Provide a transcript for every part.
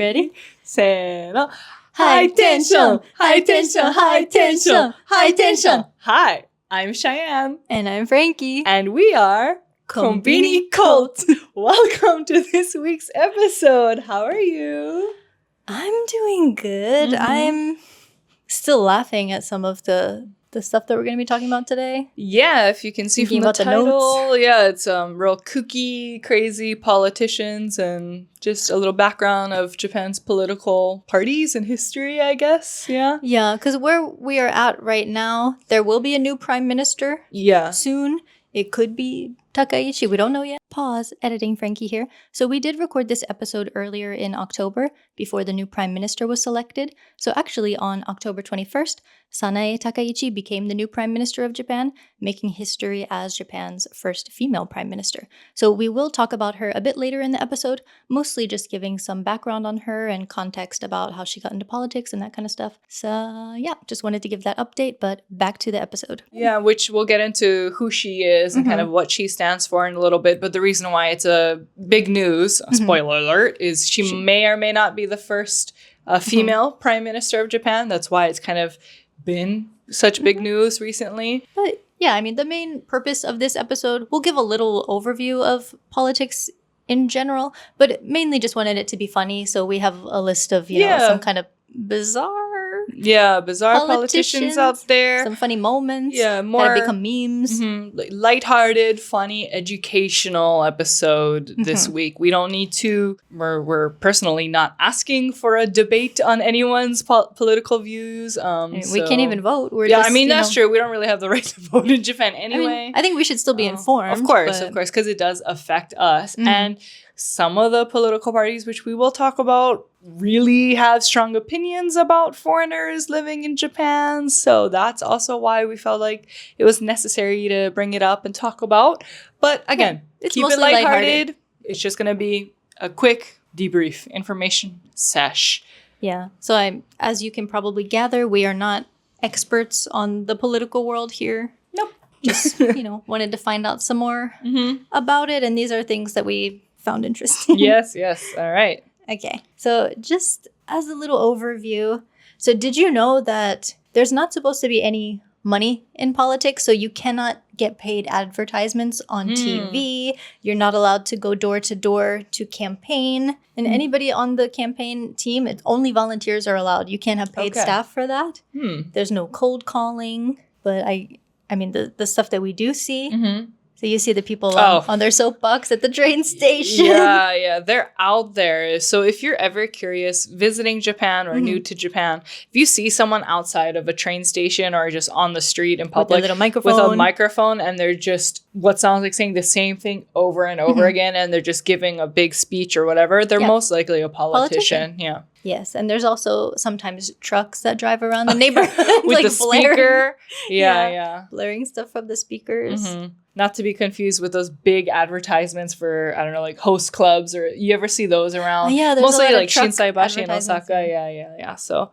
Ready? せーの。 High tension, high tension, high tension, high tension. Hi, I'm Cheyenne. And I'm Frankie. And we are Conbini Cult. Welcome to this week's episode. How are you? I'm doing good. I'm still laughing at some of the stuff that we're going to be talking about today. Yeah, if you can see Thinking from the about the title. notes. Yeah, it's real kooky, crazy politicians and just a little background of Japan's political parties and history, I guess. Yeah. Yeah, because where we are at right now, there will be a new prime minister Yeah. soon. It could be Takaichi. We don't know yet. Pause. Editing Frankie here. So we did record this episode earlier in October before the new prime minister was selected. So actually on October 21st, Sanae Takaichi became the new prime minister of Japan, making history as Japan's first female prime minister. So we will talk about her a bit later in the episode, mostly just giving some background on her and context about how she got into politics and that kind of stuff. So yeah, just wanted to give that update, but back to the episode. Yeah, which we'll get into who she is and kind of what she stands for in a little bit. But the reason why it's a big news, spoiler alert, is she may or may not be the first female prime minister of Japan. That's why it's kind of been such big news recently. But yeah, I mean, the main purpose of this episode, we'll give a little overview of politics in general, but mainly just wanted it to be funny. So we have a list of, you know, some kind of bizarre politicians out there. Some funny moments. Yeah, more that have become memes. Lighthearted, funny, educational episode this week. We don't need to. We're personally not asking for a debate on anyone's political views. We can't even vote. We're just, just, I mean, that's true. We don't really have the right to vote in Japan anyway. I think we should still be informed. Of course, because it does affect us. And some of the political parties, which we will talk about, really have strong opinions about foreigners living in Japan. So that's also why we felt like it was necessary to bring it up and talk about. But again, keep it lighthearted. It's just going to be a quick debrief information sesh. Yeah. So as you can probably gather, we are not experts on the political world here. Nope. Just, wanted to find out some more about it. And these are things that we found interesting. Yes. All right. Okay. So just as a little overview. So did you know that there's not supposed to be any money in politics? So you cannot get paid advertisements on TV. You're not allowed to go door to door to campaign. And anybody on the campaign team, only volunteers are allowed. You can't have paid staff for that. There's no cold calling. But I mean, the stuff that we do see. So you see the people on their soapbox at the train station. Yeah, they're out there. So if you're ever curious, visiting Japan or new to Japan, if you see someone outside of a train station or just on the street in public with a microphone and they're just what sounds like saying the same thing over and over again and they're just giving a big speech or whatever, they're most likely a politician. Yeah. Yes, and there's also sometimes trucks that drive around the neighborhood with like the speaker. Yeah. Blaring stuff from the speakers. Not to be confused with those big advertisements for, I don't know, like host clubs, or you ever see those around? Yeah, there's mostly a lot like of truck Shinsaibashi and Osaka. Yeah. So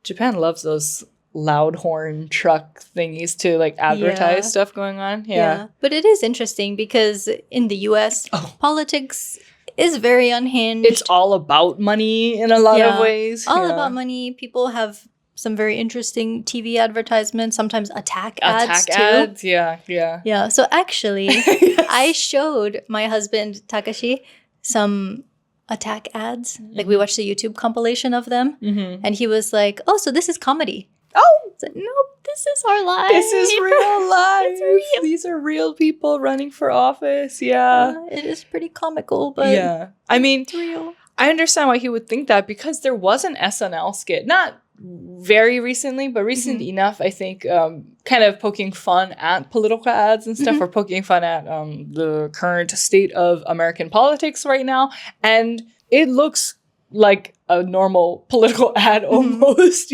Japan loves those loud horn truck thingies to like advertise stuff going on. Yeah. But it is interesting because in the US, politics is very unhinged. It's all about money in a lot of ways. All about money. People have some very interesting TV advertisements, sometimes attack ads too. Yeah. So actually, I showed my husband, Takashi, some attack ads. Like we watched a YouTube compilation of them. And he was like, oh, so this is comedy. Oh! Like, nope, this is our life. This is real life. Real. These are real people running for office. Yeah. It is pretty comical, but yeah. I mean, it's real. I understand why he would think that because there was an SNL skit. Not very recently, but recent enough, I think, kind of poking fun at political ads and stuff, or poking fun at the current state of American politics right now. And it looks like a normal political ad almost,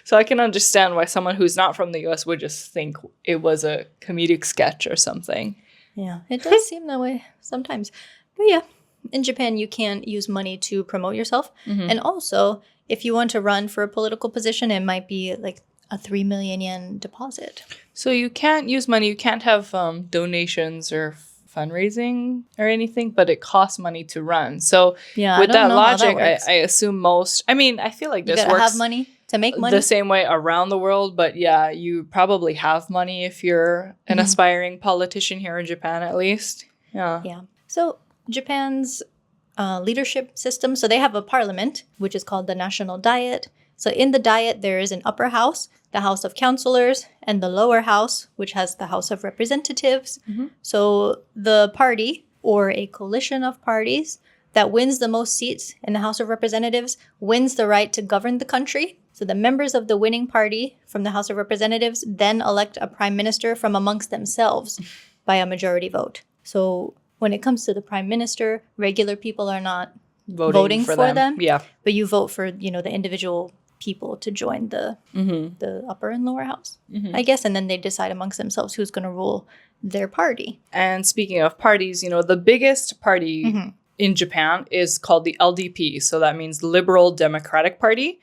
So I can understand why someone who's not from the US would just think it was a comedic sketch or something. Yeah, it does seem that way sometimes. But yeah, in Japan, you can use money to promote yourself. And also, if you want to run for a political position, it might be like a 3 million yen deposit. So you can't use money. You can't have donations or fundraising or anything, but it costs money to run. So Yeah, with I don't that know how logic, that works. I assume most, I mean, I feel like You this gotta works have money to make money. the same way around the world, but yeah, you probably have money if you're an aspiring politician here in Japan, at least. Yeah. Yeah. So Japan's leadership system, so they have a parliament, which is called the National Diet. So in the Diet, there is an upper house, the House of Councillors, and the lower house, which has the House of Representatives. So the party, or a coalition of parties, that wins the most seats in the House of Representatives wins the right to govern the country. So the members of the winning party from the House of Representatives then elect a prime minister from amongst themselves by a majority vote. So when it comes to the prime minister, regular people are not voting for them. Yeah. But you vote for, the individual people to join the upper and lower house, I guess. And then they decide amongst themselves who's going to rule their party. And speaking of parties, the biggest party in Japan is called the LDP. So that means Liberal Democratic Party.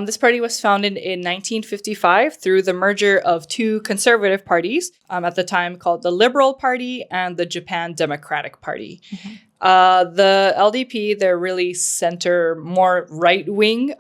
This party was founded in 1955 through the merger of two conservative parties at the time called the Liberal Party and the Japan Democratic Party. The LDP, they're really more right-wing,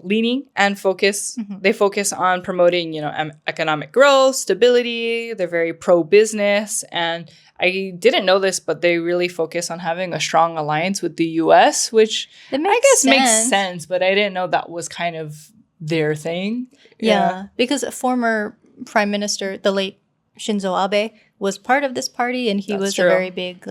leaning and focus. They focus on promoting, economic growth, stability. They're very pro-business. And I didn't know this, but they really focus on having a strong alliance with the US, which I guess makes sense. But I didn't know that was kind of their thing. Yeah, because a former prime minister, the late Shinzo Abe, was part of this party, and he was a very big,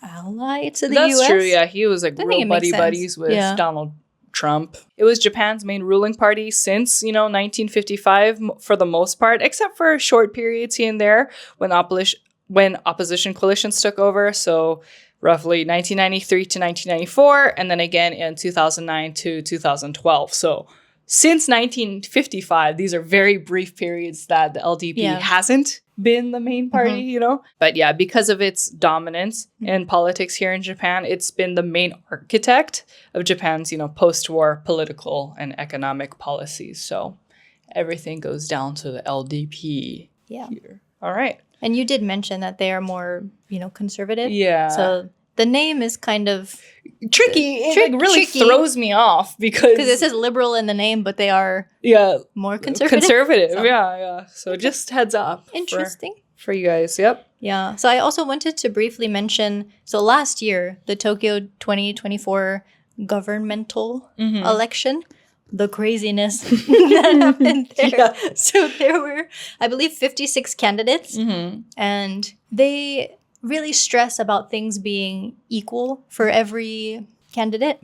ally to the US. That's true, yeah. He was real buddies with Donald Trump. It was Japan's main ruling party since, 1955 for the most part, except for short periods here and there when opposition coalitions took over. So roughly 1993 to 1994, and then again in 2009 to 2012. So since 1955, these are very brief periods that the LDP hasn't been the main party, But yeah, because of its dominance in politics here in Japan, it's been the main architect of Japan's, post-war political and economic policies. So everything goes down to the LDP here. All right. And you did mention that they are more, conservative. Yeah. So the name is kind of tricky. It really throws me off because it says liberal in the name, but they are more conservative. So. Yeah. So just heads up. Interesting. For you guys. Yep. Yeah. So I also wanted to briefly mention, so last year, the Tokyo 2024 governmental election, the craziness that happened there. Yeah. So there were, I believe, 56 candidates, and they really stress about things being equal for every candidate.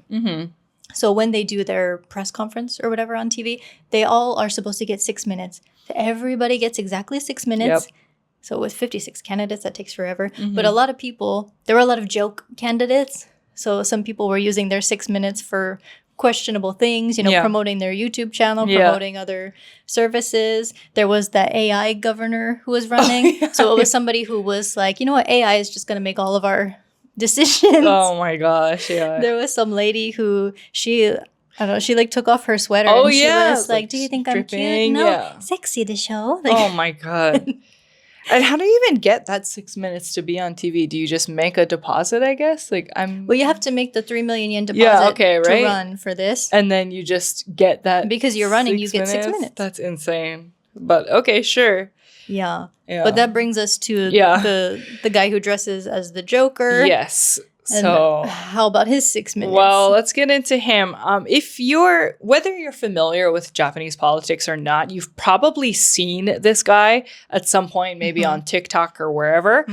So when they do their press conference or whatever on TV, they all are supposed to get 6 minutes. So everybody gets exactly 6 minutes. Yep. So with 56 candidates, that takes forever. But a lot of people, there were a lot of joke candidates. So some people were using their 6 minutes for questionable things, promoting their YouTube channel, promoting other services. There was the AI governor who was running. So it was somebody who was like, AI is just going to make all of our decisions. Oh my gosh, yeah. There was some lady who she took off her sweater and she was like, do you think I'm cute? No, sexy the show. Oh my God. And how do you even get that 6 minutes to be on TV? Do you just make a deposit, I guess? Well, you have to make the 3 million yen deposit to run for this. And then you just get that. Because you're running, you get 6 minutes. That's insane. But okay, sure. Yeah. But that brings us to the guy who dresses as the Joker. Yes. And so how about his 6 minutes? Well, let's get into him. Whether you're familiar with Japanese politics or not, you've probably seen this guy at some point, maybe on TikTok or wherever.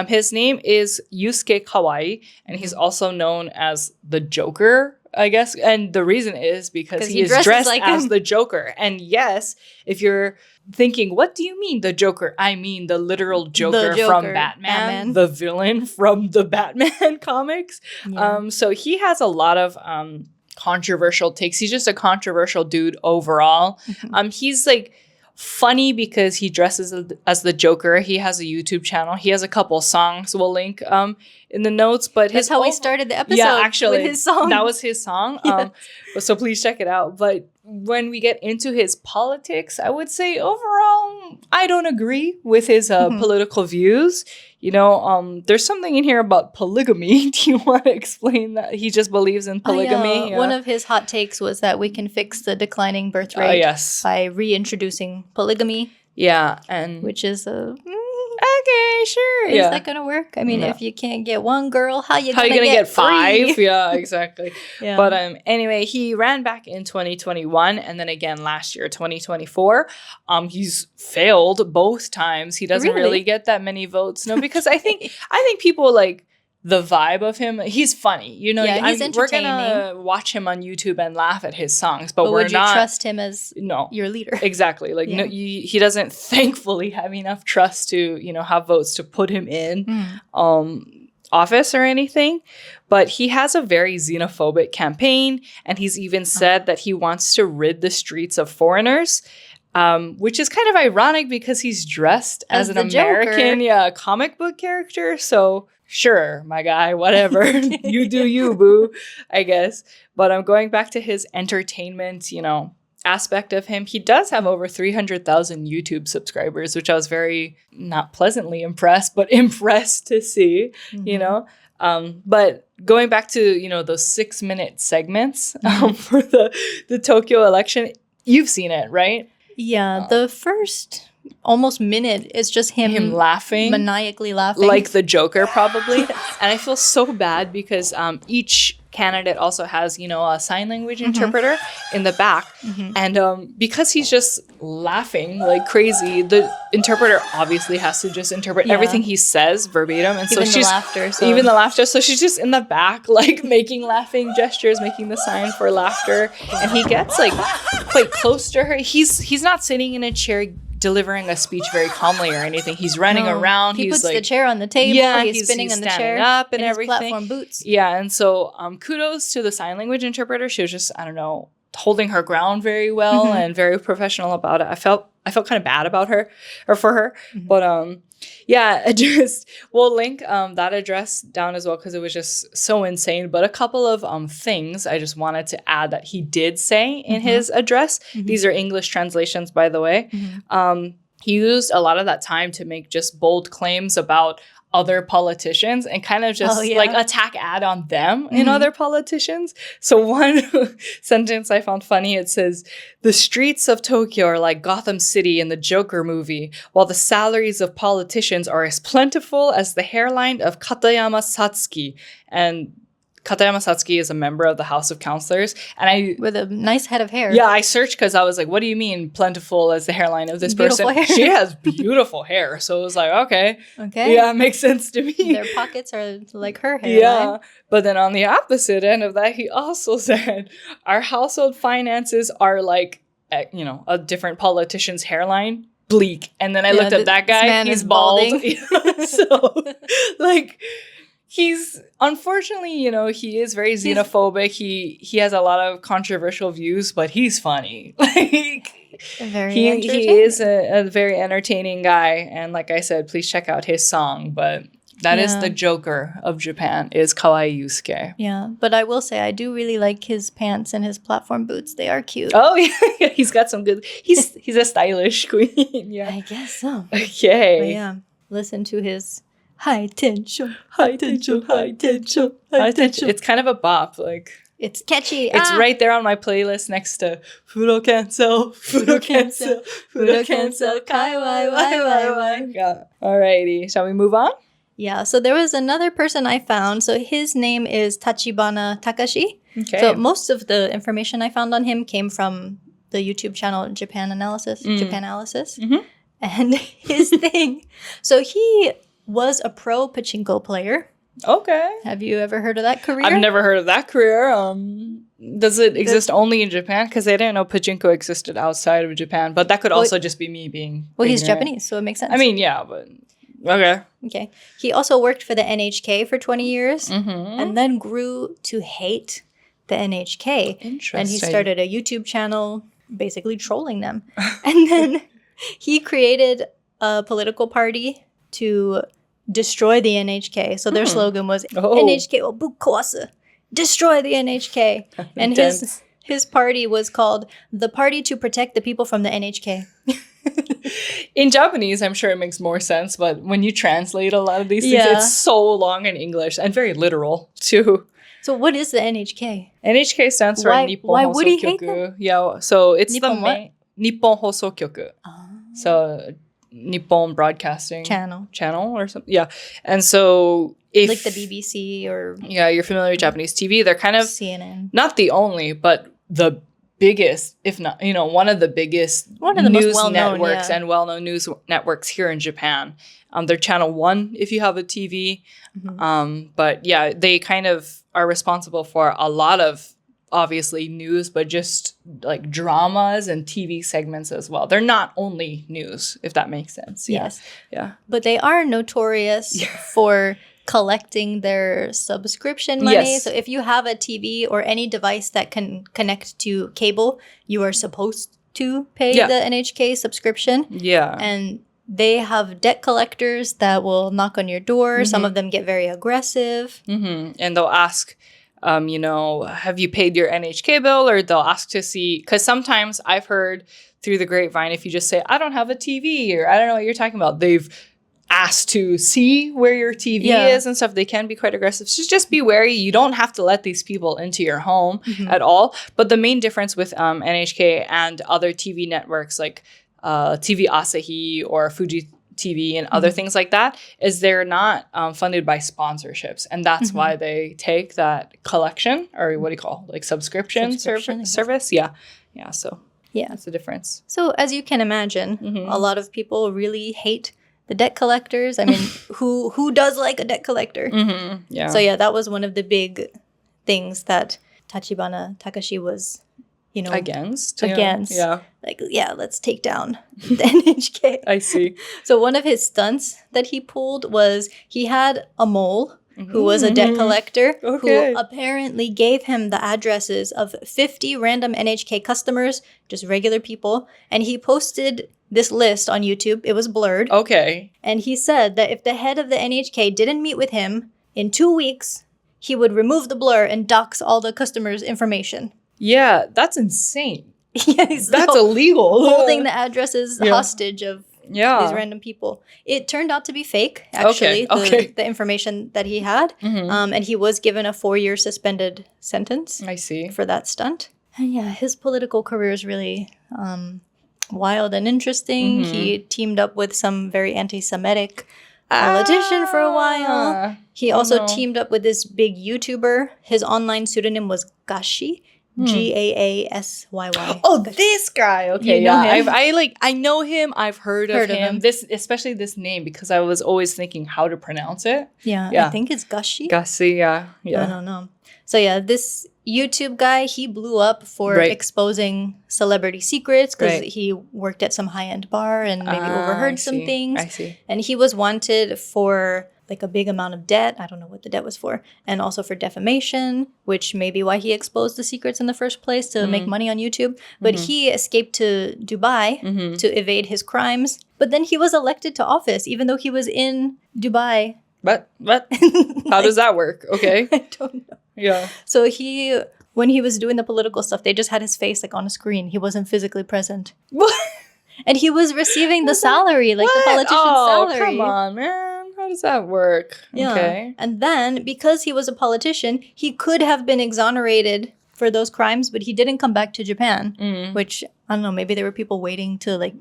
His name is Yusuke Kawai, and he's also known as the Joker, I guess. And the reason is because he is dressed as the Joker. And yes, if you're thinking, what do you mean the Joker? I mean the literal Joker from Batman, the villain from the Batman comics. Yeah. So he has a lot of controversial takes. He's just a controversial dude overall. He's funny because he dresses as the Joker. He has a YouTube channel. He has a couple songs we'll link in the notes. But that's how we started the episode. Yeah, actually, with his song. That was his song. Yes. So please check it out. But when we get into his politics, I would say overall, I don't agree with his political views. There's something in here about polygamy. Do you want to explain that? He just believes in polygamy. One of his hot takes was that we can fix the declining birth rate by reintroducing polygamy. Yeah, and which is okay, sure. Is that gonna work? I mean, if you can't get one girl, how you gonna get 5? three? Yeah, exactly. But anyway, he ran back in 2021 and then again last year, 2024. He's failed both times. He doesn't really get that many votes. No, because I think people like the vibe of him. He's funny, he's entertaining. We're gonna watch him on YouTube and laugh at his songs, but we're would not. You trust him as your leader? Exactly. Like he doesn't thankfully have enough trust to have votes to put him in office or anything. But he has a very xenophobic campaign, and he's even said that he wants to rid the streets of foreigners. Which is kind of ironic because he's dressed as an American comic book character. So sure, my guy, whatever. You do you, boo, I guess. But I'm going back to his entertainment, aspect of him. He does have over 300,000 YouTube subscribers, which I was very not pleasantly impressed, but impressed to see, But going back to, those 6-minute segments for the Tokyo election, you've seen it, right? Yeah, the first almost minute is just him laughing, maniacally laughing, like the Joker, probably. And I feel so bad because each candidate also has, a sign language interpreter in the back, and because he's just laughing like crazy, the interpreter obviously has to just interpret everything he says verbatim, and even so she's even the laughter. So she's just in the back, like making laughing gestures, making the sign for laughter, and he gets like quite close to her. He's not sitting in a chair delivering a speech very calmly or anything. He's running around. He puts the chair on the table. Yeah, he's spinning on the chair up and everything. His platform boots. Yeah, and so kudos to the sign language interpreter. She was just, I don't know, holding her ground very well and very professional about it. I felt kind of bad about her or for her, but we'll link that address down as well because it was just so insane. But a couple of things I just wanted to add that he did say in his address. These are English translations, by the way. He used a lot of that time to make just bold claims about other politicians and kind of just like attack ad on them and other politicians. So one sentence I found funny, it says, "The streets of Tokyo are like Gotham City in the Joker movie, while the salaries of politicians are as plentiful as the hairline of Katayama Satsuki." And Katayama Satsuki is a member of the House of Councilors. And with a nice head of hair. Yeah, I searched because I was like, what do you mean plentiful as the hairline of this person? Hair. She has beautiful hair. So it was like, okay. Yeah, it makes sense to me. Their pockets are like her hairline. Yeah. But then on the opposite end of that, he also said, our household finances are like, a different politician's hairline. Bleak. And then I looked at that guy. He's bald. So, like... He's unfortunately, he is very xenophobic. He has a lot of controversial views, but he's funny. Like he is a very entertaining guy. And like I said, please check out his song. But that is the Joker of Japan, is Kawai Yusuke. Yeah, but I will say I do really like his pants and his platform boots. They are cute. Oh yeah, he's got some good. He's a stylish queen. Yeah, I guess so. Okay. But yeah, listen to his. High tension, high tension, high tension, high tension. It's kind of a bop, like it's catchy. It's right there on my playlist next to Furo Cancel, Furo Cancel, Furo Cancel, Kawai, wai. Yeah. Alrighty, shall we move on? Yeah. So there was another person I found. So his name is Tachibana Takashi. Okay. So most of the information I found on him came from the YouTube channel Japan Analysis. And his thing. So he was a pro pachinko player. Okay. Have you ever heard of that career? I've never heard of that career. Does it exist only in Japan? Because I didn't know pachinko existed outside of Japan. But that could also just be me being ignorant. He's Japanese, so it makes sense. I mean, yeah, but... Okay. Okay. He also worked for the NHK for 20 years. And then grew to hate the NHK. Interesting. And he started a YouTube channel basically trolling them. And then he created a political party to... destroy the NHK. So their slogan was NHK will bukkwasu, destroy the NHK. And his party was called the Party to Protect the People from the NHK. In Japanese, I'm sure it makes more sense, but when you translate a lot of these things, Yeah. it's so long in English and very literal too. So what is the NHK? NHK stands for Why Nippon would he hate Hosokyoku. Yeah, so it's Nippon the what? main Nippon Hosokyoku. So Nippon Broadcasting channel or something. Yeah. And so if like the BBC or you're familiar with Japanese TV, they're kind of CNN. not the only, but the biggest, if not, one of the biggest Most news well-known, networks and well-known news networks here in Japan. They're channel 1 if you have a TV. But yeah, they kind of are responsible for a lot of obviously news, but just like dramas and TV segments as well. They're not only news, if that makes sense. Yeah. Yes. Yeah. But they are notorious for collecting their subscription money. Yes. So if you have a TV or any device that can connect to cable, you are supposed to pay the NHK subscription. Yeah. And they have debt collectors that will knock on your door. Some of them get very aggressive. And they'll ask, have you paid your NHK bill? Or they'll ask to see, because sometimes I've heard through the grapevine, if you just say, I don't have a TV, or I don't know what you're talking about, they've asked to see where your TV is and stuff. They can be quite aggressive. So just be wary. You don't have to let these people into your home at all. But the main difference with NHK and other TV networks like TV Asahi or Fuji TV and other things like that is they're not funded by sponsorships. And that's why they take that collection or what do you call like subscription service. Yeah. Yeah. So that's the difference. So as you can imagine, a lot of people really hate the debt collectors. I mean, who does like a debt collector? Yeah. So yeah, that was one of the big things that Tachibana Takashi was, against. Yeah. Like, let's take down the NHK. I see. So one of his stunts that he pulled was he had a mole who was a debt collector who apparently gave him the addresses of 50 random NHK customers, just regular people, and he posted this list on YouTube. It was blurred. Okay. And he said that if the head of the NHK didn't meet with him in 2 weeks, he would remove the blur and dox all the customers' information. Yeah, that's insane. Yes, that's illegal. Holding the addresses hostage of these random people. It turned out to be fake, actually, the information that he had. And he was given a 4-year suspended sentence. I see. For that stunt. And yeah, his political career is really wild and interesting. He teamed up with some very anti-Semitic politician for a while. He also teamed up with this big YouTuber. His online pseudonym was Gashi. Gaassyy. Oh, this guy. Okay, you know him? I know him. I've heard of him. Especially this name because I was always thinking how to pronounce it. Yeah. I think it's Gashi. Gashi, yeah. I don't know. So yeah, this YouTube guy, he blew up for exposing celebrity secrets because he worked at some high-end bar and maybe overheard some things. I see. And he was wanted for like a big amount of debt. I don't know what the debt was for. And also for defamation, which may be why he exposed the secrets in the first place to make money on YouTube. But he escaped to Dubai to evade his crimes. But then he was elected to office, even though he was in Dubai. What? How does that work? Okay. I don't know. Yeah. So when he was doing the political stuff, they just had his face like on a screen. He wasn't physically present. What? And he was receiving the salary, like the politician's salary. Oh, come on, man. How does that work? Yeah. Okay. And then, because he was a politician, he could have been exonerated for those crimes, but he didn't come back to Japan, which, I don't know, maybe there were people waiting to, like,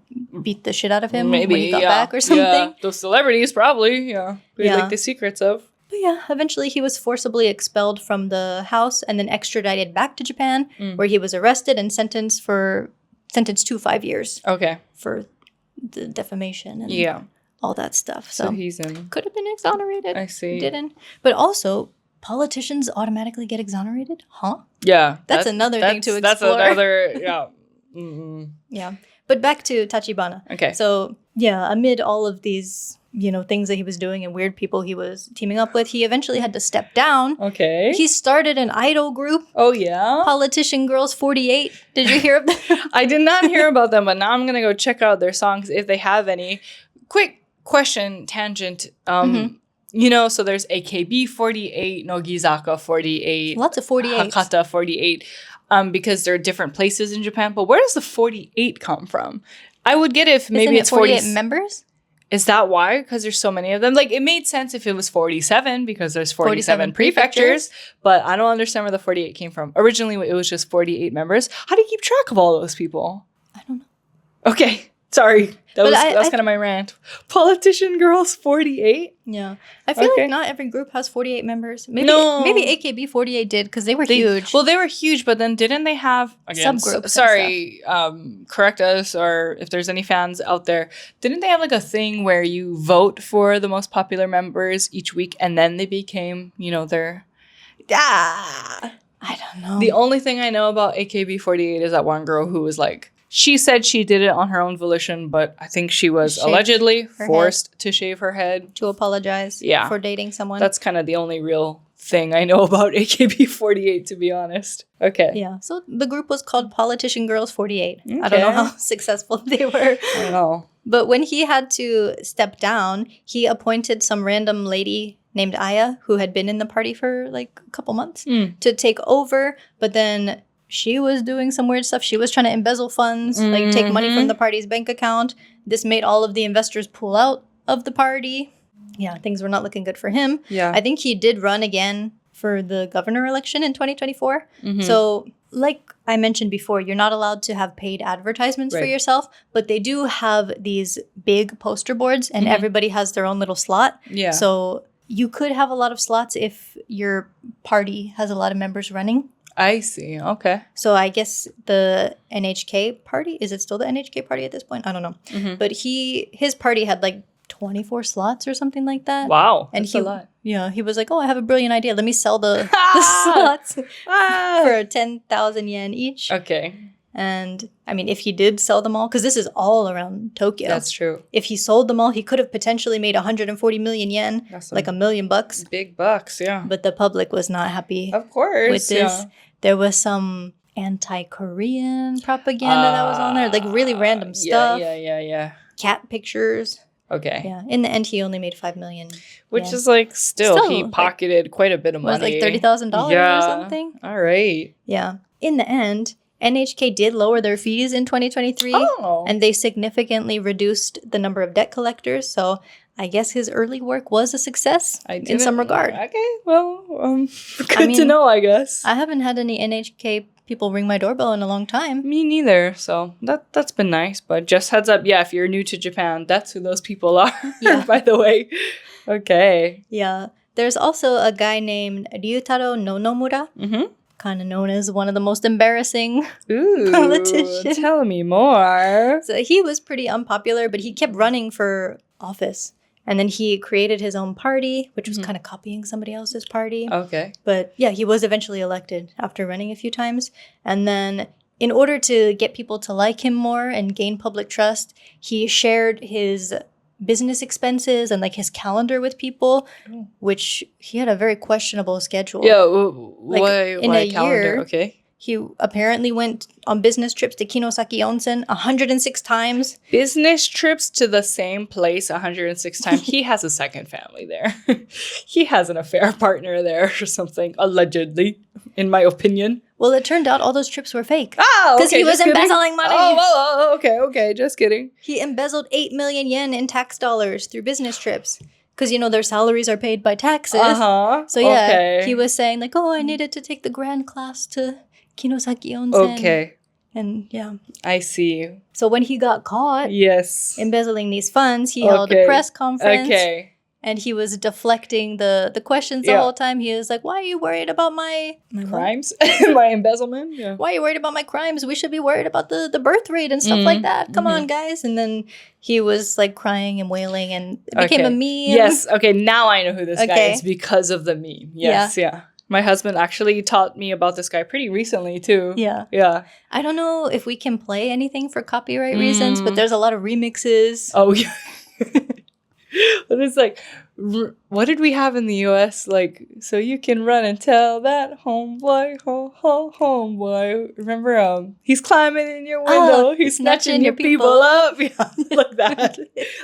beat the shit out of him when he got back or something. Yeah, those celebrities probably, like the secrets of. But yeah, eventually he was forcibly expelled from the house and then extradited back to Japan, where he was arrested and sentenced to 5 years. Okay. For the defamation and all that stuff. So he's in. Could have been exonerated. I see. Didn't. But also, politicians automatically get exonerated? Huh? Yeah. That's another thing to explore. That's another, Yeah. But back to Tachibana. Okay. So, yeah, amid all of these, things that he was doing and weird people he was teaming up with, he eventually had to step down. Okay. He started an idol group. Oh, yeah? Politician Girls 48. Did you hear of them? I did not hear about them, but now I'm going to go check out their songs if they have any. Quick question, tangent. So there's AKB 48, Nogizaka 48. Lots of 48. Hakata 48. Because there are different places in Japan. But where does the 48 come from? I would get it if maybe Isn't it's 48 40 members? Is that why? Because there's so many of them. Like, it made sense if it was 47 because there's 47 prefectures, but I don't understand where the 48 came from. Originally, it was just 48 members. How do you keep track of all those people? I don't know. Okay. Sorry. That was kind of my rant. Politician girls 48? Yeah. I feel like not every group has 48 members. Maybe AKB 48 did because they were huge. Well, they were huge, but then didn't they have subgroups? Sorry, correct us, or if there's any fans out there, didn't they have like a thing where you vote for the most popular members each week and then they became, their... I don't know. The only thing I know about AKB 48 is that one girl who was like, she said she did it on her own volition, but I think she was allegedly forced to shave her head. To apologize for dating someone. That's kind of the only real thing I know about AKB48, to be honest. Okay. Yeah. So the group was called Politician Girls 48. Okay. I don't know how successful they were. I don't know. But when he had to step down, he appointed some random lady named Aya, who had been in the party for like a couple months, to take over. But then... she was doing some weird stuff. She was trying to embezzle funds, like take money from the party's bank account. This made all of the investors pull out of the party. Yeah, things were not looking good for him. Yeah. I think he did run again for the governor election in 2024. So, like I mentioned before, you're not allowed to have paid advertisements for yourself, but they do have these big poster boards and everybody has their own little slot. Yeah. So you could have a lot of slots if your party has a lot of members running. I see. Okay. So I guess the NHK party, is it still the NHK party at this point? I don't know. But his party had like 24 slots or something like that. Wow. That's a lot. Yeah. He was like, oh, I have a brilliant idea. Let me sell the slots for 10,000 yen each. Okay. And I mean, if he did sell them all, because this is all around Tokyo. That's true. If he sold them all, he could have potentially made 140 million yen, like $1 million. Big bucks, yeah. But the public was not happy. Of course, with this. Yeah. There was some anti-Korean propaganda that was on there, like really random stuff. Yeah. Cat pictures. Okay. Yeah. In the end, he only made 5 million. Which is like still he pocketed quite a bit of money. It was like $30,000 or something. All right. Yeah. In the end, NHK did lower their fees in 2023, and they significantly reduced the number of debt collectors. So I guess his early work was a success in some regard. Okay, well, good to know, I guess. I haven't had any NHK people ring my doorbell in a long time. Me neither. So that's been nice. But just heads up, if you're new to Japan, that's who those people are, by the way. Okay. Yeah. There's also a guy named Ryuutaro Nonomura. Kind of known as one of the most embarrassing politicians. Tell me more. So he was pretty unpopular, but he kept running for office. And then he created his own party, which was kind of copying somebody else's party. Okay. But yeah, he was eventually elected after running a few times. And then in order to get people to like him more and gain public trust, he shared his business expenses and like his calendar with people, which he had a very questionable schedule. Yeah, why calendar? Year, okay. He apparently went on business trips to Kinosaki Onsen 106 times. Business trips to the same place 106 times. He has a second family there. He has an affair partner there or something, allegedly, in my opinion. Well, it turned out all those trips were fake. Oh, okay. Because he was embezzling money. Oh, okay. Just kidding. He embezzled 8 million yen in tax dollars through business trips. Because, their salaries are paid by taxes. So, he was saying, like, I needed to take the grand class to Kinosaki Onsen. Okay. And, I see. So, when he got caught embezzling these funds, he held a press conference. Okay. And he was deflecting the questions the whole time. He was like, why are you worried about my crimes? My embezzlement? Yeah. Why are you worried about my crimes? We should be worried about the birth rate and stuff like that. Come on, guys. And then he was like crying and wailing and it became a meme. Yes. Okay. Now I know who this guy is because of the meme. Yes. Yeah. My husband actually taught me about this guy pretty recently too. Yeah. I don't know if we can play anything for copyright reasons, but there's a lot of remixes. Oh, yeah. But it's like, what did we have in the U.S.? Like, so you can run and tell that homeboy, homeboy. Remember, he's climbing in your window. He's snatching your people up. Yeah, like that.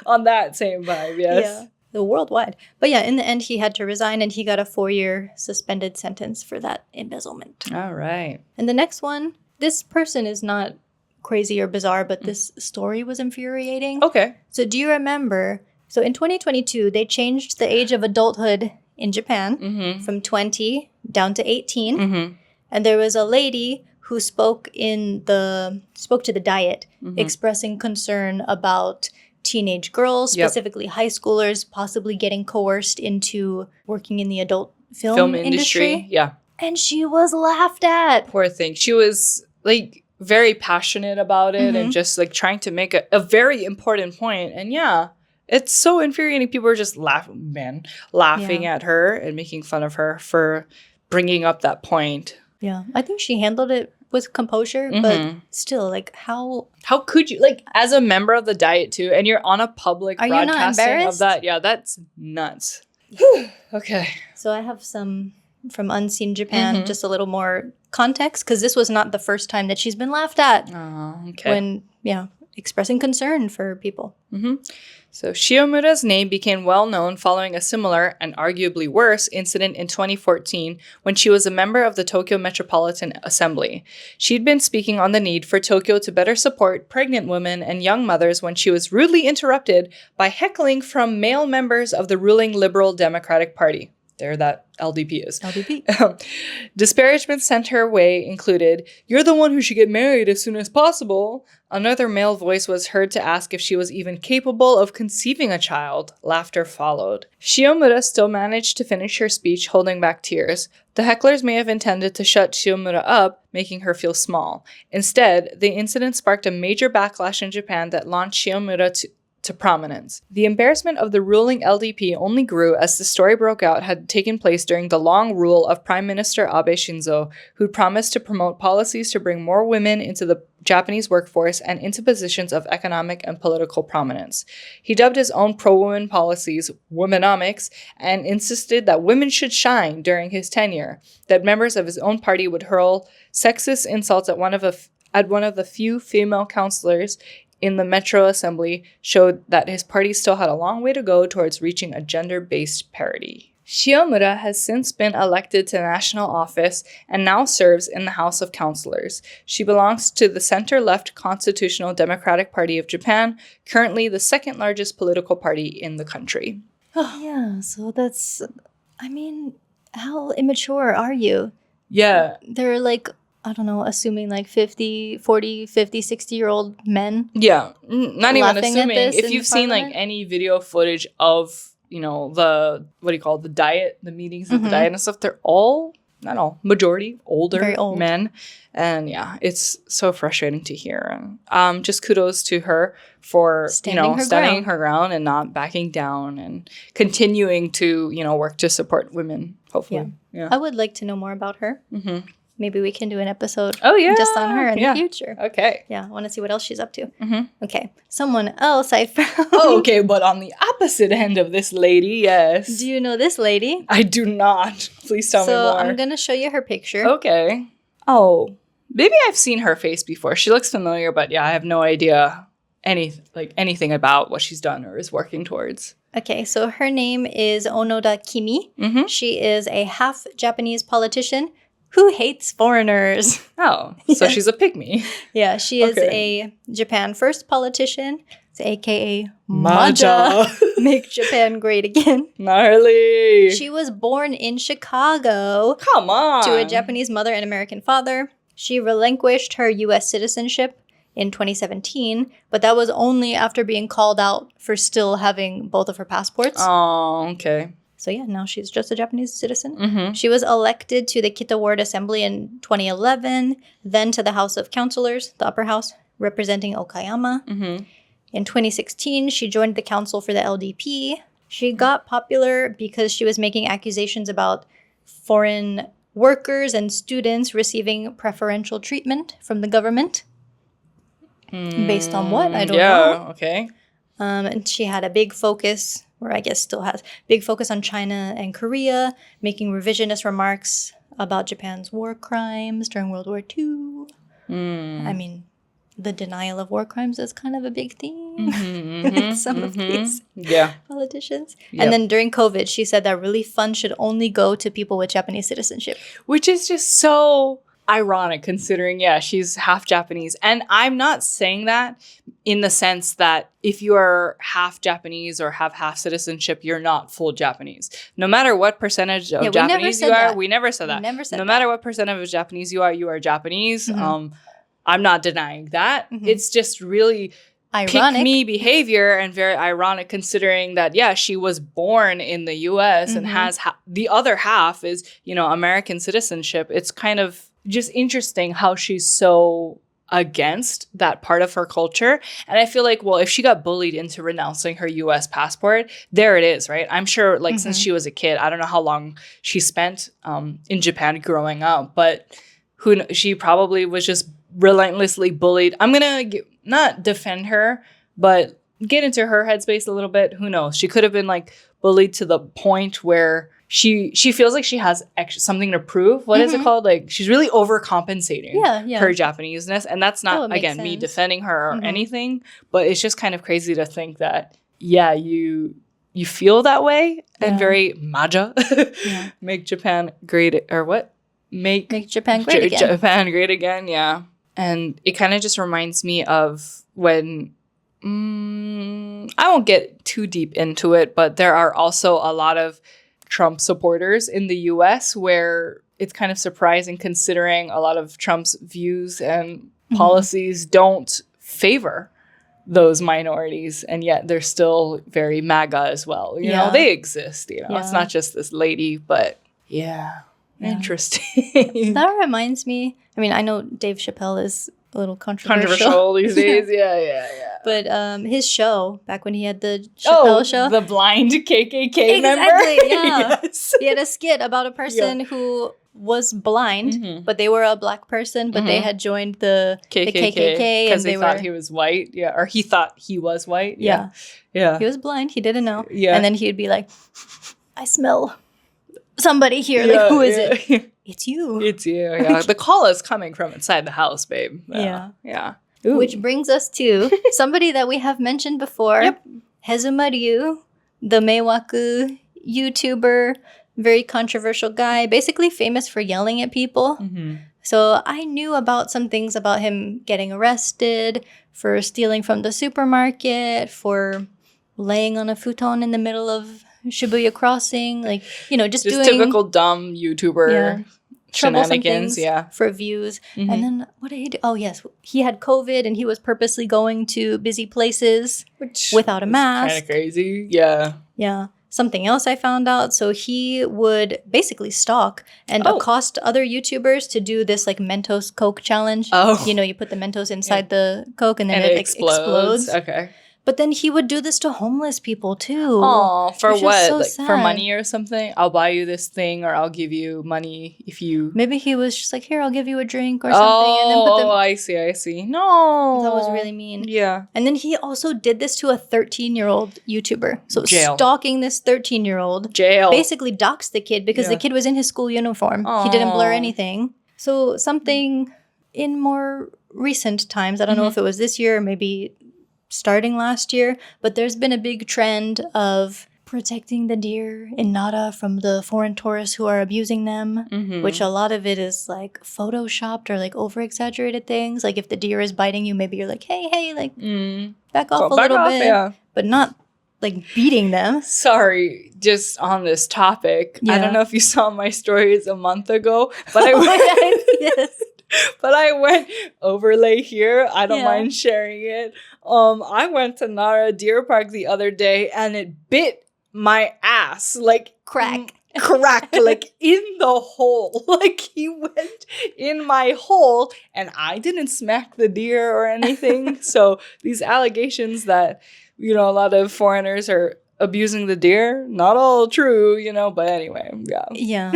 On that same vibe, yes. Yeah, the worldwide. But yeah, in the end, he had to resign and he got a 4-year suspended sentence for that embezzlement. All right. And the next one, this person is not crazy or bizarre, but this story was infuriating. Okay. So do you remember? So in 2022, they changed the age of adulthood in Japan from 20 down to 18. And there was a lady who spoke to the Diet, expressing concern about teenage girls, specifically high schoolers, possibly getting coerced into working in the adult film industry. Yeah. And she was laughed at. Poor thing. She was like very passionate about it and just like trying to make a very important point. And yeah, it's so infuriating. People are just laughing at her and making fun of her for bringing up that point. Yeah, I think she handled it with composure, but still, like, how could you, like, as a member of the Diet too, and you're on a public broadcasting of that? Yeah, that's nuts. Okay. So I have some from Unseen Japan, just a little more context, because this was not the first time that she's been laughed at. Oh, okay. When, expressing concern for people. So Shiomura's name became well known following a similar, and arguably worse, incident in 2014 when she was a member of the Tokyo Metropolitan Assembly. She'd been speaking on the need for Tokyo to better support pregnant women and young mothers when she was rudely interrupted by heckling from male members of the ruling Liberal Democratic Party. There that LDP is. LDP. Disparagements sent her way included, "You're the one who should get married as soon as possible." Another male voice was heard to ask if she was even capable of conceiving a child. Laughter followed. Shiomura still managed to finish her speech holding back tears. The hecklers may have intended to shut Shiomura up, making her feel small. Instead, the incident sparked a major backlash in Japan that launched Shiomura to prominence. The embarrassment of the ruling LDP only grew as the story broke out had taken place during the long rule of Prime Minister Abe Shinzo, who'd promised to promote policies to bring more women into the Japanese workforce and into positions of economic and political prominence. He dubbed his own pro-women policies Womenomics and insisted that women should shine during his tenure, that members of his own party would hurl sexist insults at one of the few female councillors in the Metro Assembly showed that his party still had a long way to go towards reaching a gender-based parity. Shiomura has since been elected to national office and now serves in the House of Councillors. She belongs to the center-left Constitutional Democratic Party of Japan, currently the second largest political party in the country. Yeah, so that's, I mean, how immature are you? Yeah. They're like, I don't know, assuming like 50, 40, 50, 60-year-old men. Yeah, not even assuming. If you've seen like Parliament? any video footage of, the, the Diet, the meetings of the Diet and stuff, they're all, not all, majority, older Very old men. And yeah, it's so frustrating to hear. Just kudos to her for, standing her ground and not backing down and continuing to, work to support women, hopefully. Yeah. I would like to know more about her. Maybe we can do an episode just on her in the future. Okay. Yeah, I want to see what else she's up to. Okay. Someone else I found. Oh, okay, but on the opposite end of this lady, yes. Do you know this lady? I do not. Please tell me more. So I'm going to show you her picture. Okay. Oh, maybe I've seen her face before. She looks familiar, but yeah, I have no idea anything about what she's done or is working towards. Okay, so her name is Onoda Kimi. She is a half Japanese politician who hates foreigners. Oh, so she's a pygmy. Yeah, she is a Japan First politician, aka Maja. Make Japan great again. Gnarly. She was born in Chicago. Come on. To a Japanese mother and American father. She relinquished her U.S. citizenship in 2017, but that was only after being called out for still having both of her passports. Oh, okay. So yeah, now she's just a Japanese citizen. She was elected to the Kita Ward Assembly in 2011, then to the House of Councillors, the upper house, representing Okayama. In 2016, she joined the council for the LDP. She got popular because she was making accusations about foreign workers and students receiving preferential treatment from the government. Based on what? I don't know. Yeah, okay. And she had a big focus, or I guess still has, big focus on China and Korea, making revisionist remarks about Japan's war crimes during World War II. I mean, the denial of war crimes is kind of a big theme with some of these politicians. Yep. And then during COVID, she said that relief funds should only go to people with Japanese citizenship. Which is just so ironic considering, she's half Japanese. And I'm not saying that in the sense that if you are half Japanese or have half citizenship, you're not full Japanese. No matter what percentage of Japanese you are, we never said that. No matter what percentage of Japanese you are Japanese. I'm not denying that. It's just really ironic. Pick me behavior and very ironic considering that, she was born in the U.S. and has the other half is, American citizenship. It's kind of just interesting how she's so against that part of her culture. And I feel like, well, if she got bullied into renouncing her U.S. passport, there it is, right? I'm sure, like, since she was a kid, I don't know how long she spent in Japan growing up, but she probably was just relentlessly bullied. I'm going to not defend her, but get into her headspace a little bit. Who knows? She could have been, like, bullied to the point where she feels like she has something to prove. What is it called? Like, she's really overcompensating her Japaneseness. And that's not, again, me defending her or anything. But it's just kind of crazy to think that, you feel that way. And very maja. Make Japan great. Or what? Make Japan great again. Japan great again, yeah. And it kind of just reminds me of when... I won't get too deep into it, but there are also a lot of Trump supporters in the US where it's kind of surprising considering a lot of Trump's views and policies don't favor those minorities, and yet they're still very MAGA as well. You know, they exist, It's not just this lady, but interesting. That reminds me, I mean, I know Dave Chappelle is a little controversial these days. Yeah. But his show, back when he had the Chappelle show. The blind KKK member. Exactly, yeah. Yes. He had a skit about a person who was blind, but they were a black person, but they had joined the KKK. Because they thought he was white. Yeah, or he thought he was white. Yeah. He was blind. He didn't know. Yeah. And then he'd be like, I smell somebody here. Like, who is it? It's you. It's you, yeah. The call is coming from inside the house, babe. Yeah. Ooh. Which brings us to somebody that we have mentioned before. Hezuma Ryu, the Meiwaku YouTuber, very controversial guy, basically famous for yelling at people. So I knew about some things about him getting arrested, for stealing from the supermarket, for laying on a futon in the middle of Shibuya Crossing, like, just doing typical dumb YouTuber shenanigans, for views. And then what did he do? Oh yes, he had COVID and he was purposely going to busy places without a mask. Kind of crazy, yeah. Something else I found out. So he would basically stalk and accost other YouTubers to do this like Mentos Coke challenge. You put the Mentos inside the Coke and then it explodes. Okay. But then he would do this to homeless people too. Oh, for what? So like for money or something? I'll buy you this thing, or I'll give you money if you. Maybe he was just like, here, I'll give you a drink or something. And then put them... I see. No, that was really mean. Yeah. And then he also did this to a 13-year-old YouTuber. So stalking this 13-year-old. Jail. Basically doxed the kid because the kid was in his school uniform. He didn't blur anything. So something in more recent times. I don't know if it was this year or maybe starting last year, but there's been a big trend of protecting the deer in Nara from the foreign tourists who are abusing them, which a lot of it is like photoshopped or like over-exaggerated things. Like if the deer is biting you, maybe you're like, hey, like back off a little bit, but not like beating them. Sorry, just on this topic, I don't know if you saw my stories a month ago, but I went overlay here. I don't mind sharing it. I went to Nara Deer Park the other day and it bit my ass, like crack, like in the hole. Like he went in my hole and I didn't smack the deer or anything. So these allegations that, a lot of foreigners are abusing the deer, not all true, but anyway, Yeah.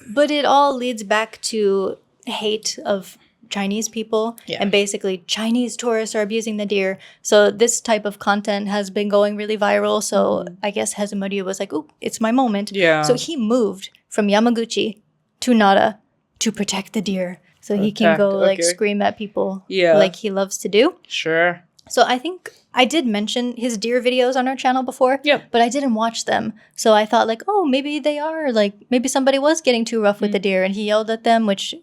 But it all leads back to hate of Chinese people, and basically Chinese tourists are abusing the deer. So this type of content has been going really viral. So I guess Hezuma Ryu was like, "Oh, it's my moment." Yeah. So he moved from Yamaguchi to Nara to protect the deer, so he can go like scream at people, like he loves to do. Sure. So I think I did mention his deer videos on our channel before, but I didn't watch them. So I thought like, oh, maybe they are like, maybe somebody was getting too rough with the deer and he yelled at them, which,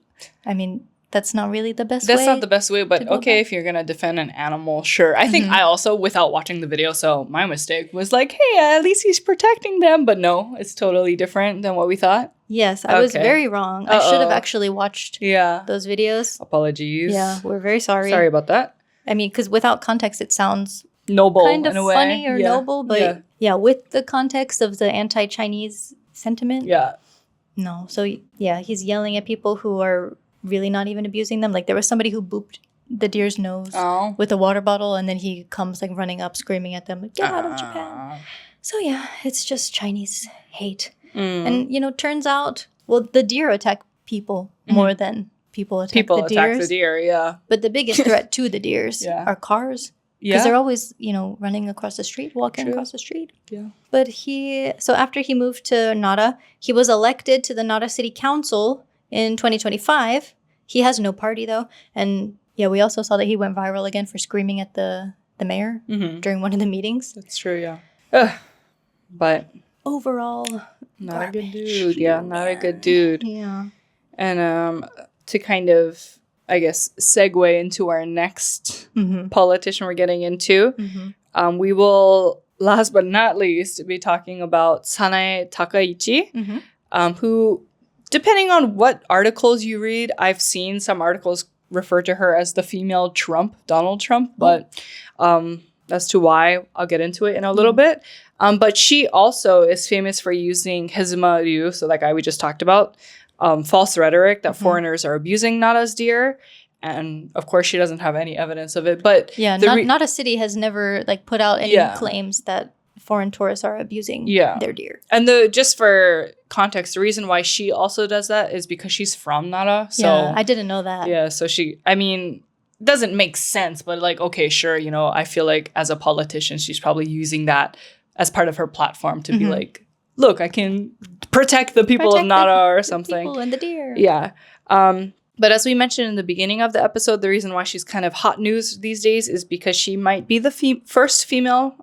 I mean, that's not really the best way. That's not the best way, but okay, about. if you're going to defend an animal, sure. I think I also, without watching the video, so my mistake was like, hey, at least he's protecting them. But no, it's totally different than what we thought. Yes, I was very wrong. I should have actually watched those videos. Apologies. Yeah, we're very sorry. Sorry about that. I mean, because without context, it sounds noble kind of in a way. funny or noble, but with the context of the anti-Chinese sentiment. Yeah. No. So yeah, he's yelling at people who are really not even abusing them. Like there was somebody who booped the deer's nose with a water bottle, and then he comes like running up screaming at them, like, get out of Japan. So yeah, it's just Chinese hate. And you know, turns out, well, the deer attack people more than people attack the deers. People attack the deer, yeah. But the biggest threat to the deers are cars. Because they're always, you know, running across the street, walking across the street. Yeah. But so after he moved to Nara, he was elected to the Nara City Council in 2025. He has no party, though. And yeah, we also saw that he went viral again for screaming at the mayor during one of the meetings. That's true, yeah. But overall, not a good dude. Yeah, not a good dude. Yeah. And to kind of, I guess, segue into our next politician we're getting into, we will, last but not least, be talking about Sanae Takaichi, who, depending on what articles you read, I've seen some articles refer to her as the female Trump, Donald Trump, but as to why, I'll get into it in a little bit. But she also is famous for using Miserably, so that guy we just talked about, false rhetoric that foreigners are abusing Nara's deer. And of course, she doesn't have any evidence of it. But yeah, not a city has never like put out any claims that foreign tourists are abusing their deer. And just for context, the reason why she also does that is because she's from Nara. So yeah, I didn't know that. Yeah, so doesn't make sense, but like, okay, sure, you know, I feel like as a politician, she's probably using that as part of her platform to be like, look, I can protect the people of Nara or something. The people and the deer. Yeah. But as we mentioned in the beginning of the episode, the reason why she's kind of hot news these days is because she might be the first female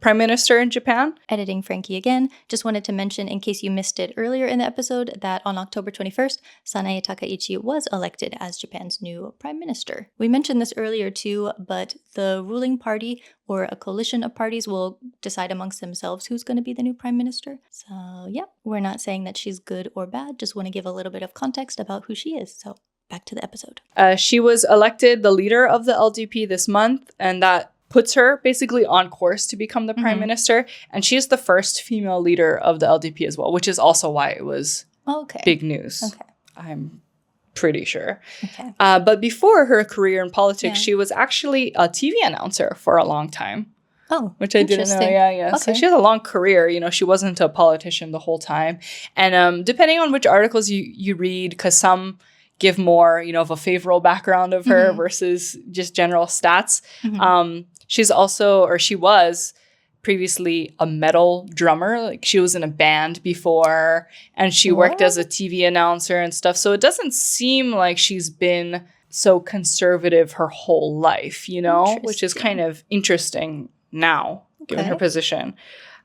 prime minister in Japan. Editing Frankie again. Just wanted to mention, in case you missed it earlier in the episode, that on October 21st, Sanae Takaichi was elected as Japan's new prime minister. We mentioned this earlier too, but the ruling party or a coalition of parties will decide amongst themselves who's going to be the new prime minister. So yeah, we're not saying that she's good or bad, just want to give a little bit of context about who she is. So back to the episode. She was elected the leader of the LDP this month, and that puts her basically on course to become the prime minister. And she's the first female leader of the LDP as well, which is also why it was big news. Okay. I'm pretty sure. Okay. But before her career in politics, she was actually a TV announcer for a long time. Oh, which I didn't know. Yeah. Okay. So she has a long career. You know, she wasn't a politician the whole time. And depending on which articles you read, because some give more, you know, of a favorable background of her versus just general stats. She's also, or she was previously a metal drummer. Like she was in a band before, and she worked as a TV announcer and stuff. So it doesn't seem like she's been so conservative her whole life, you know, which is kind of interesting now, given her position.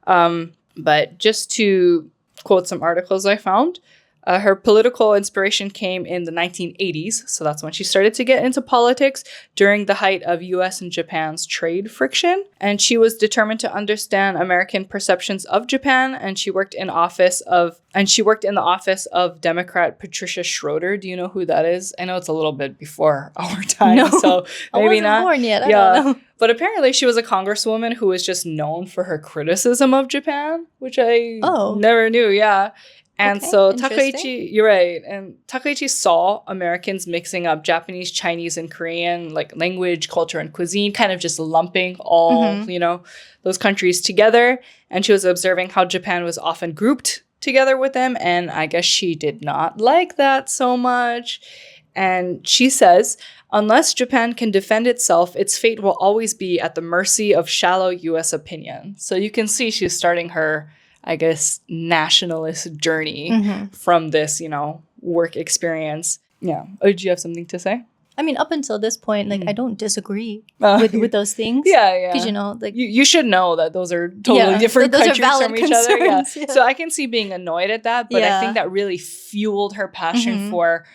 But just to quote some articles I found, her political inspiration came in the 1980s, so that's when she started to get into politics during the height of US and Japan's trade friction. And she was determined to understand American perceptions of Japan, and she worked in the office of Democrat Patricia Schroeder. Do you know who that is? I know it's a little bit before our time, so maybe not. I wasn't born yet. I don't know. But apparently she was a congresswoman who was just known for her criticism of Japan, which I never knew. Yeah. And so Takaichi, you're right. And Takaichi saw Americans mixing up Japanese, Chinese, and Korean, like language, culture, and cuisine, kind of just lumping all, you know, those countries together. And she was observing how Japan was often grouped together with them. And I guess she did not like that so much. And she says, unless Japan can defend itself, its fate will always be at the mercy of shallow U.S. opinion. So you can see she's starting her, I guess, nationalist journey from this, you know, work experience. Yeah. Oh, did you have something to say? I mean, up until this point, like, I don't disagree with those things. Yeah. Because, you know, like... You should know that those are totally different countries from each other. Yeah. So I can see being annoyed at that, but I think that really fueled her passion for...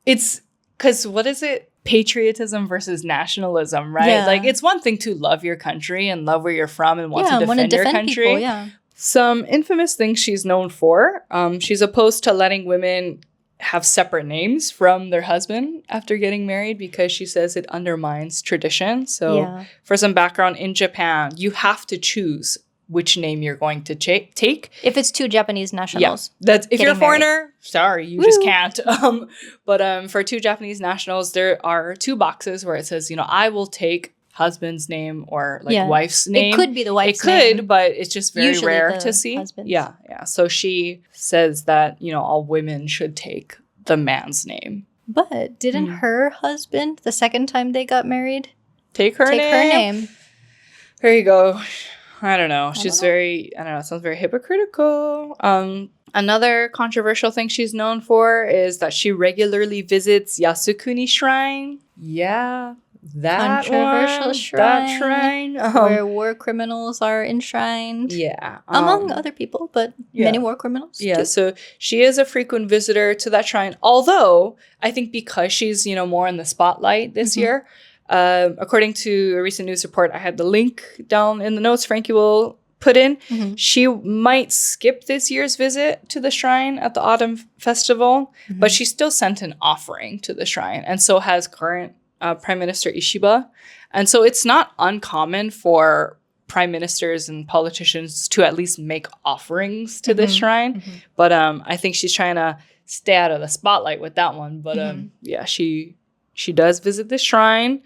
It's because what is it? Patriotism versus nationalism, right? Yeah. Like, it's one thing to love your country and love where you're from and want to defend your country. People, yeah. Some infamous things she's known for. She's opposed to letting women have separate names from their husband after getting married because she says it undermines tradition. So for some background, in Japan, you have to choose which name you're going to take. If it's two Japanese nationals. Yeah, that's if you're a foreigner, sorry, you just can't. But for two Japanese nationals, there are two boxes where it says, I will take husband's name or wife's name. It could be the wife's name. It could, but it's just very Usually rare to see. Husband's. Yeah. So she says that, all women should take the man's name. But didn't her husband, the second time they got married, take her name? There you go. I don't know. She's very, it sounds very hypocritical. Another controversial thing she's known for is that she regularly visits Yasukuni Shrine. Yeah, that controversial one, shrine. That shrine. Where war criminals are enshrined. Yeah. Among other people, but many war criminals. Yeah, too. So she is a frequent visitor to that shrine. Although, I think because she's, more in the spotlight this year, according to a recent news report, I had the link down in the notes Frankie will put in. She might skip this year's visit to the shrine at the autumn festival, but she still sent an offering to the shrine. And so has current Prime Minister Ishiba. And so it's not uncommon for prime ministers and politicians to at least make offerings to this shrine. But I think she's trying to stay out of the spotlight with that one. But she does visit the shrine.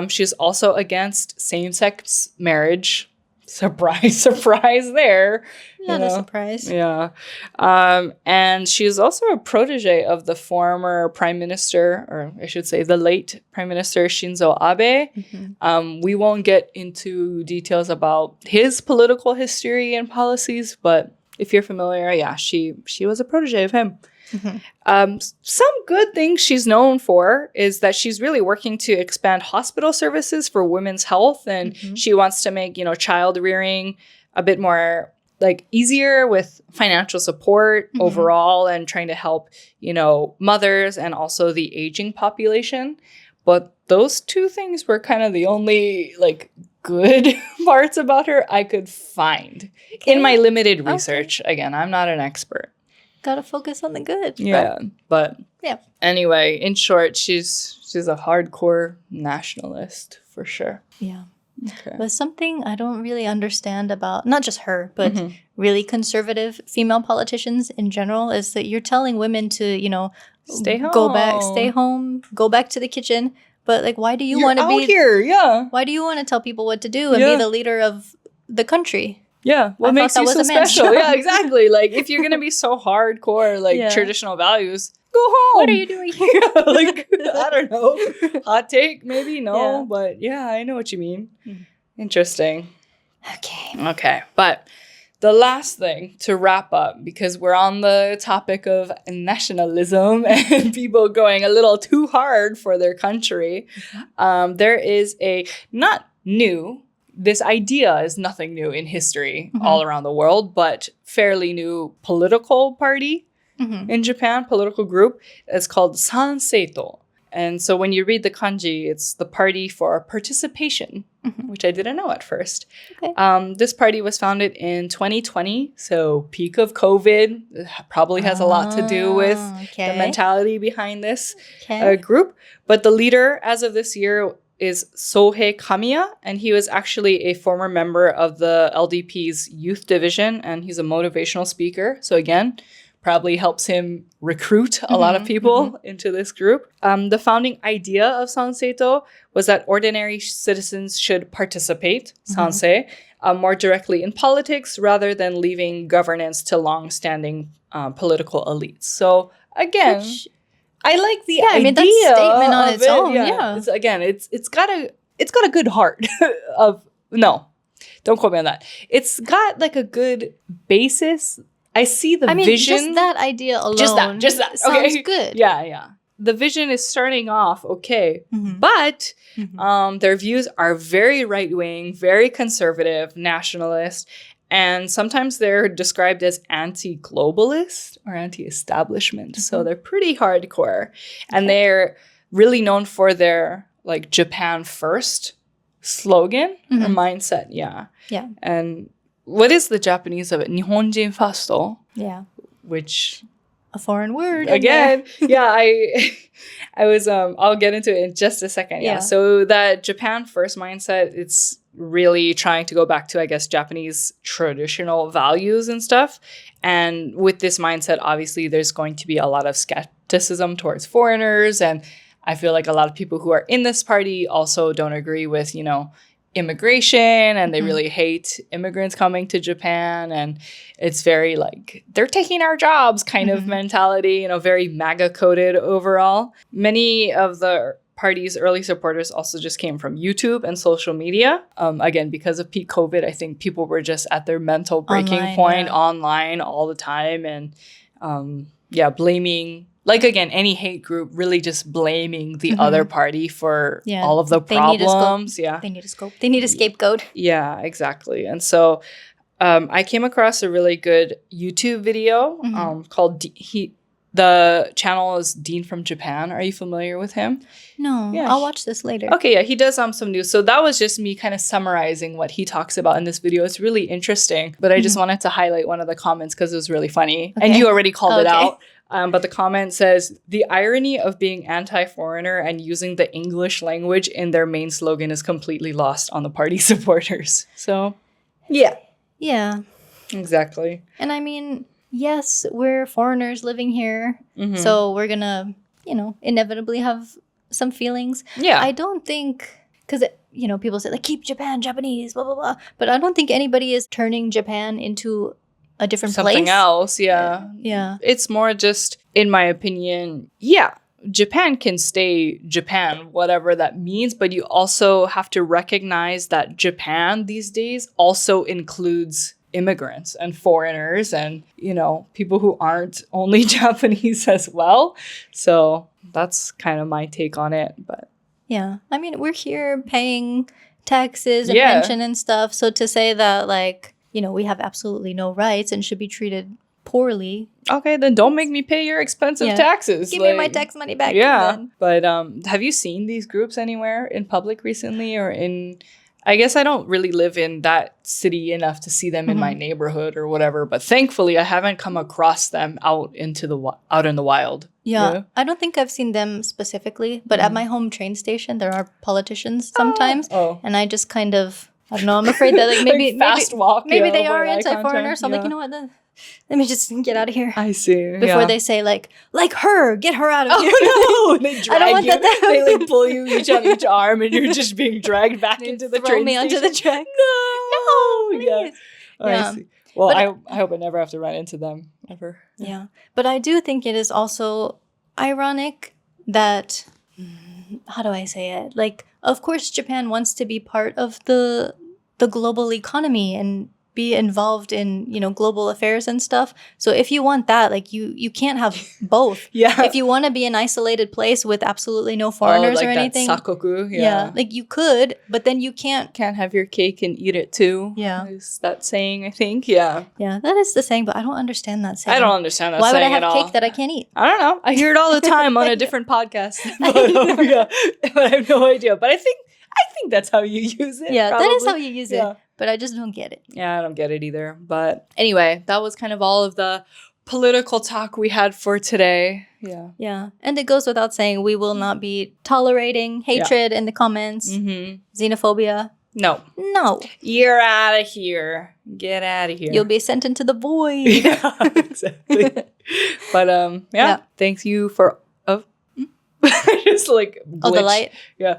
She's also against same-sex marriage. Surprise, surprise there. Not a surprise. Yeah. And she's also a protege of the former prime minister, or I should say the late prime minister Shinzo Abe. We won't get into details about his political history and policies, but if you're familiar, she was a protege of him. Some good things she's known for is that she's really working to expand hospital services for women's health, and she wants to make, child rearing a bit more easier with financial support overall, and trying to help, mothers and also the aging population. But those two things were kind of the only good parts about her I could find in my limited research. Again, I'm not an expert. Gotta focus on the good. Yeah, but anyway, in short, she's a hardcore nationalist for sure. Yeah. Okay. But something I don't really understand about not just her, but really conservative female politicians in general is that you're telling women to, stay home, stay home, go back to the kitchen. But why do you want to be here? Yeah. Why do you want to tell people what to do and be the leader of the country? Yeah, what makes you so special? Yeah, exactly. If you're gonna be so hardcore, traditional values, go home. What are you doing here? I don't know. Hot take, maybe no, but I know what you mean. Interesting. Okay, but the last thing to wrap up, because we're on the topic of nationalism and people going a little too hard for their country, there is a not new. This idea is nothing new in history all around the world, but fairly new political party in Japan, political group. It's called Sanseito. And so when you read the kanji, it's the party for participation, which I didn't know at first. Okay. This party was founded in 2020, so peak of COVID. It probably has a lot to do with the mentality behind this group. But the leader, as of this year, is Sohei Kamiya, and he was actually a former member of the LDP's youth division, and he's a motivational speaker. So again, probably helps him recruit a lot of people into this group. The founding idea of Sanseito was that ordinary citizens should participate, sansei, more directly in politics rather than leaving governance to long-standing political elites. So again... I like the idea. I mean, that's a statement on its own. Yeah. It's got a good heart of no. Don't quote me on that. It's got a good basis. I see the vision. Just that idea alone. Just that. Sounds good. Yeah. The vision is starting off okay, but their views are very right-wing, very conservative, nationalist. And sometimes they're described as anti-globalist or anti-establishment. So they're pretty hardcore. And they're really known for their like Japan first slogan or mindset. Yeah. Yeah. And what is the Japanese of it? Nihonjin fasto. Yeah. Which a foreign word again. Yeah, I was I'll get into it in just a second. Yeah. So that Japan first mindset, it's really trying to go back to, I guess, Japanese traditional values and stuff. And with this mindset, obviously, there's going to be a lot of skepticism towards foreigners. And I feel like a lot of people who are in this party also don't agree with, you know, immigration, and they really hate immigrants coming to Japan. And it's very like, they're taking our jobs kind of mentality, you know, very MAGA coded overall. Many of the party's early supporters also just came from YouTube and social media. Again, because of peak COVID, I think people were just at their mental breaking point online all the time. And blaming, like, again, any hate group really just blaming the other party for all of the problems. They need a scapegoat. Yeah, exactly. And so I came across a really good YouTube video called the channel is Dean from Japan. Are you familiar with him? No, yeah, I'll watch this later. Okay, yeah, he does some news. So that was just me kind of summarizing what he talks about in this video. It's really interesting, but I just wanted to highlight one of the comments because it was really funny. Okay. And you already called it out. But the comment says, the irony of being anti-foreigner and using the English language in their main slogan is completely lost on the party supporters. So, yeah. Yeah. Exactly. And I mean, yes, we're foreigners living here. So we're going to, you know, inevitably have some feelings. Yeah. I don't think, because, you know, people say, like, keep Japan Japanese, blah, blah, blah. But I don't think anybody is turning Japan into a different something place. Else, yeah. Yeah. It's more just, in my opinion, yeah, Japan can stay Japan, whatever that means, but you also have to recognize that Japan these days also includes immigrants and foreigners and, you know, people who aren't only Japanese as well. So that's kind of my take on it. But yeah, I mean, we're here paying taxes and pension and stuff. So to say that, like, you know, we have absolutely no rights and should be treated poorly. Okay, then don't make me pay your expensive taxes. Give me my tax money back. Yeah, but have you seen these groups anywhere in public recently, or in? I guess I don't really live in that city enough to see them in my neighborhood or whatever. But thankfully, I haven't come across them out in the wild. Yeah, I don't think I've seen them specifically, but at my home train station, there are politicians sometimes, and I just kind of, I don't know, I'm afraid that like maybe maybe they are anti-foreigner, so I'm like, you know what, let me just get out of here. I see. Before they say like her, get her out of here. Oh, no! They drag you. They like pull you each on each arm, and you're just being dragged back into the train station. Onto the track. No, please. Yeah. Oh, I see. Well, I hope I never have to run into them ever. Yeah, but I do think it is also ironic that, how do I say it? Like, of course, Japan wants to be part of the global economy and be involved in, you know, global affairs and stuff. So if you want that, like, you can't have both. If you want to be an isolated place with absolutely no foreigners like or anything. That sakoku, like you could, but then you can't have your cake and eat it too. Yeah. Is that saying, I think. Yeah. Yeah, that is the saying, but I don't understand that saying. I don't understand that saying. Why would I have cake that I can't eat? I don't know. I hear it all the time on a different podcast. But I have no idea. But I think that's how you use it. Yeah, probably. that is how you use it. But I just don't get it. Yeah, I don't get it either. But anyway, that was kind of all of the political talk we had for today. Yeah. Yeah. And it goes without saying, we will not be tolerating hatred in the comments. Xenophobia. No. You're out of here. Get out of here. You'll be sent into the void. Yeah, exactly. But thanks you for just like glitch. The light. Yeah.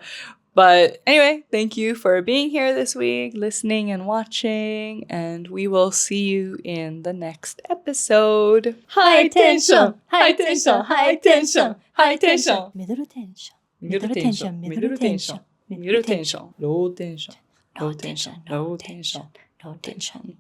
But anyway, thank you for being here this week, listening and watching, and we will see you in the next episode. High tension, high tension, high tension, high tension. Middle tension, middle tension, middle tension, middle tension, low tension, low tension, low tension, low tension.